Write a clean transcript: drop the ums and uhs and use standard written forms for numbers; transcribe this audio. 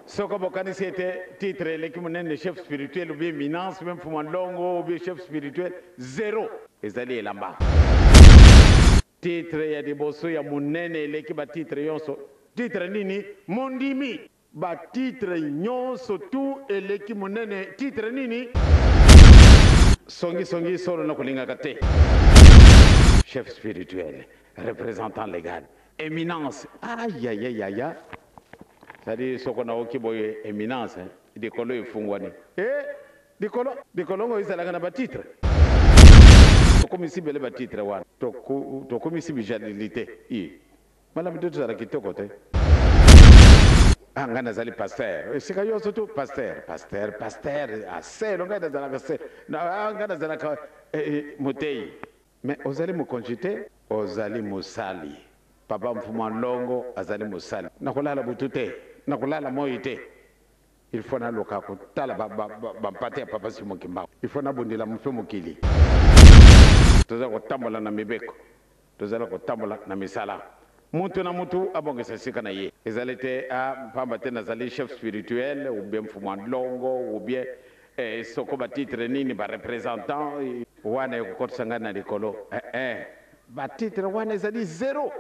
Soko bokani c'était titre l'équipe monnaie chef spirituel ou bien éminence même Fumanlongo ou bien chef spirituel zéro ezali elamba titre ya diboso ya monene l'équipe titre yonso titre nini mondimi ba titre nyonso tout et l'équipe monene titre nini songi solo na kulinga kate chef spirituel représentant légal éminence aïe aïe aïe aïe. C'est-à-dire ce qu'on a occupé boye éminence des colons ifungwani des colons ils allaient na titre to comme ici bele titre wa to comme ici bijadilité mala mtoto za kitoko te ngana zali pasteur sika yo surtout pasteur assez ngana zala pasteur ngana zala motei mais ozali mo conjité ozali musali papa mfuma longo azali musali nakulala butute nakulala moite il faut na loka ko tala ba pate papa simo kimba il faut na bondela mfe mokili toza ko tambola na mibeko toza ko tambola na misala muntu na muntu abongesa sika na ye ezalite a pamba tena zali chef spirituel ou bien mfuma longo ou bien soko ba titre nini ba représentant wana ko sangana likolo ba titre wana ezali zéro